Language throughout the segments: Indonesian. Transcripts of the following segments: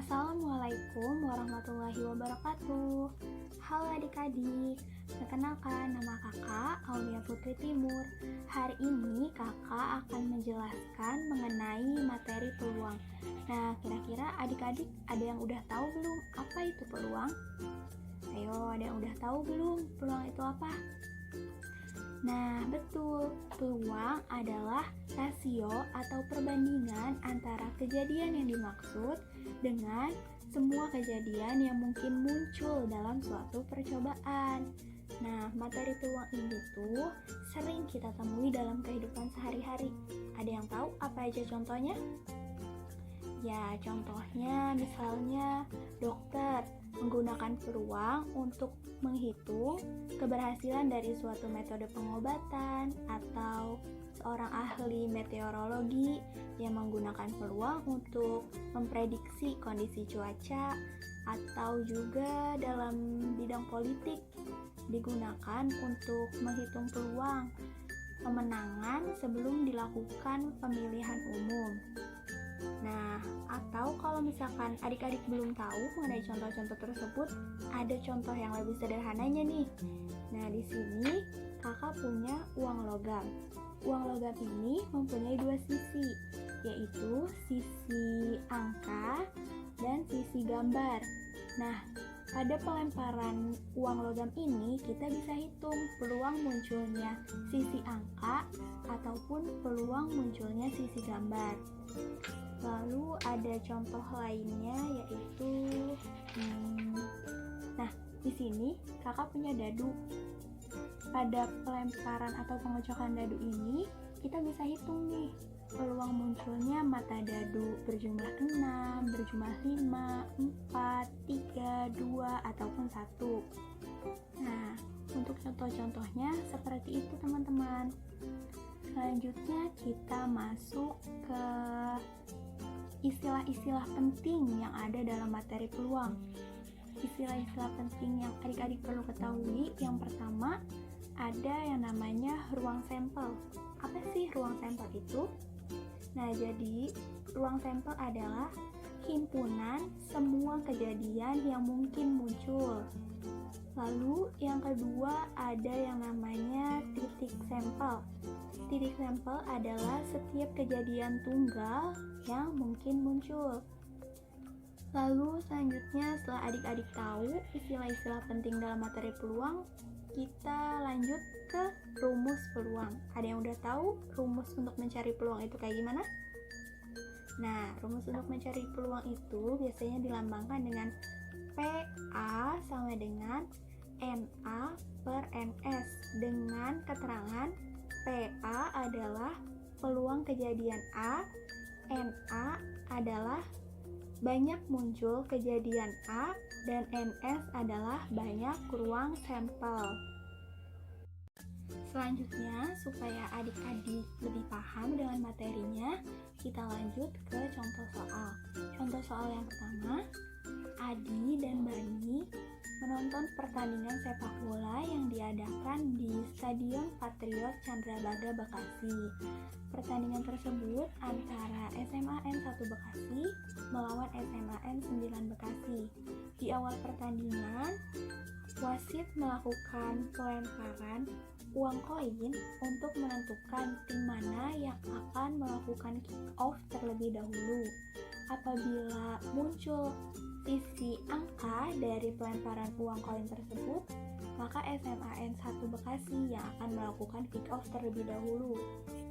Assalamualaikum warahmatullahi wabarakatuh. Halo adik-adik, perkenalkan nama kakak Aulia Putri Timur. Hari ini kakak akan menjelaskan mengenai materi peluang. Nah, kira-kira adik-adik ada yang udah tahu belum apa itu peluang? Ayo, ada yang udah tahu belum peluang itu apa? Nah, betul, peluang adalah rasio atau perbandingan antara kejadian yang dimaksud dengan semua kejadian yang mungkin muncul dalam suatu percobaan. Nah, materi peluang ini tuh sering kita temui dalam kehidupan sehari-hari. Ada yang tahu apa aja contohnya? Ya, contohnya misalnya dokter menggunakan peluang untuk menghitung keberhasilan dari suatu metode pengobatan, atau seorang ahli meteorologi yang menggunakan peluang untuk memprediksi kondisi cuaca, atau juga dalam bidang politik digunakan untuk menghitung peluang pemenangan sebelum dilakukan pemilihan umum. Nah, atau kalau misalkan adik-adik belum tahu mengenai contoh-contoh tersebut, ada contoh yang lebih sederhananya nih. Nah, di sini kakak punya uang logam. Uang logam ini mempunyai dua sisi, yaitu sisi angka dan sisi gambar. Nah, pada pelemparan uang logam ini kita bisa hitung peluang munculnya sisi angka ataupun peluang munculnya sisi gambar. Lalu ada contoh lainnya yaitu nah, di sini kakak punya dadu. Pada pelemparan atau pengocokan dadu ini kita bisa hitung nih peluang munculnya mata dadu berjumlah 6, berjumlah 5, 4, 3, 2, ataupun 1. Nah, untuk contoh-contohnya seperti itu teman-teman. Selanjutnya kita masuk ke istilah-istilah penting yang ada dalam materi peluang. Istilah-istilah penting yang adik-adik perlu ketahui, yang pertama ada yang namanya ruang sampel. Apa sih ruang sampel itu? Nah, jadi ruang sampel adalah himpunan semua kejadian yang mungkin muncul. Lalu yang kedua ada yang namanya titik sampel. Titik sampel adalah setiap kejadian tunggal yang mungkin muncul. Lalu selanjutnya setelah adik-adik tahu istilah-istilah penting dalam materi peluang, kita lanjut ke rumus peluang. Ada yang udah tahu rumus untuk mencari peluang itu kayak gimana? Nah, rumus untuk mencari peluang itu biasanya dilambangkan dengan PA sama dengan NA per NS, dengan keterangan PA adalah peluang kejadian A, NA adalah banyak muncul kejadian A, dan NS adalah banyak ruang sampel. Selanjutnya, supaya adik-adik lebih paham dengan materinya, kita lanjut ke contoh soal. Contoh soal yang pertama, Adi dan Bani menonton pertandingan sepak bola yang diadakan di Stadion Patriot Candrabaga Bekasi. Pertandingan tersebut antara SMA N1 Bekasi melawan SMA N9 Bekasi. Di awal pertandingan, wasit melakukan pelemparan uang koin untuk menentukan tim mana yang akan melakukan kick off terlebih dahulu. Apabila muncul sisi angka dari pelemparan uang koin tersebut, maka SMA N1 Bekasi yang akan melakukan kick off terlebih dahulu.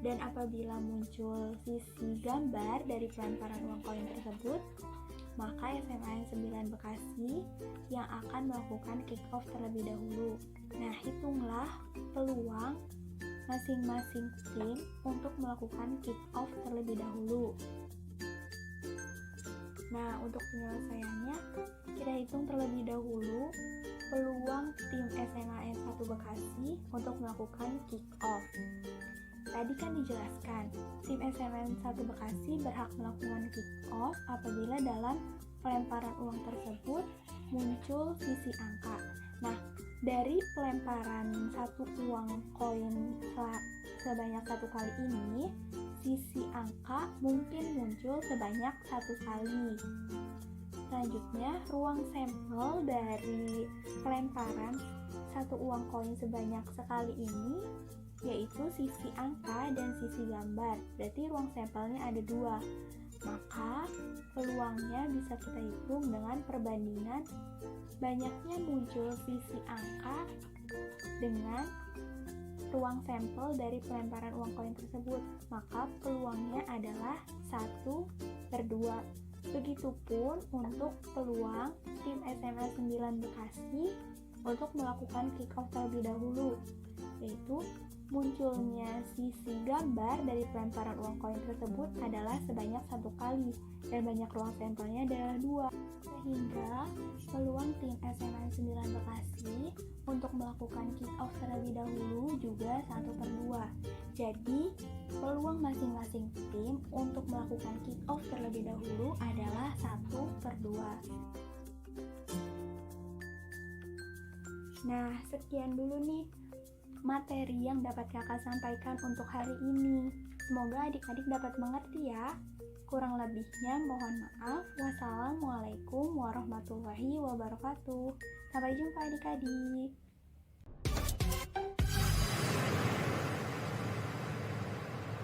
Dan apabila muncul sisi gambar dari pelemparan uang koin tersebut, maka SMA N9 Bekasi yang akan melakukan kick off terlebih dahulu. Nah, hitunglah peluang masing-masing tim untuk melakukan kick off terlebih dahulu. Nah, untuk penyelesaiannya, kita hitung terlebih dahulu peluang tim SMA N1 Bekasi untuk melakukan kick off. Tadi kan dijelaskan, tim SMA N1 Bekasi berhak melakukan kick off apabila dalam pelemparan uang tersebut muncul sisi angka. Nah, dari pelemparan satu uang koin sebanyak satu kali ini, sisi angka mungkin muncul sebanyak satu kali. Selanjutnya, ruang sampel dari pelemparan satu uang koin sebanyak sekali ini yaitu sisi angka dan sisi gambar. Berarti ruang sampelnya ada dua. Maka peluangnya bisa kita hitung dengan perbandingan banyaknya muncul sisi angka dengan ruang sampel dari pelemparan uang koin tersebut. Maka peluangnya adalah 1/2. Begitupun untuk peluang tim SMA 9 Bekasi untuk melakukan kick off terlebih dahulu, yaitu munculnya sisi gambar dari pelemparan uang koin tersebut adalah sebanyak 1 kali dan banyak ruang sampelnya adalah 2, sehingga peluang tim SMA 9 Bekasi untuk melakukan kick off terlebih dahulu juga 1/2. Jadi peluang masing-masing tim untuk melakukan kick off terlebih dahulu adalah 1/2. Nah, sekian dulu nih materi yang dapat kakak sampaikan untuk hari ini. Semoga adik-adik dapat mengerti ya. Kurang lebihnya mohon maaf. Wassalamualaikum warahmatullahi wabarakatuh. Sampai jumpa adik-adik.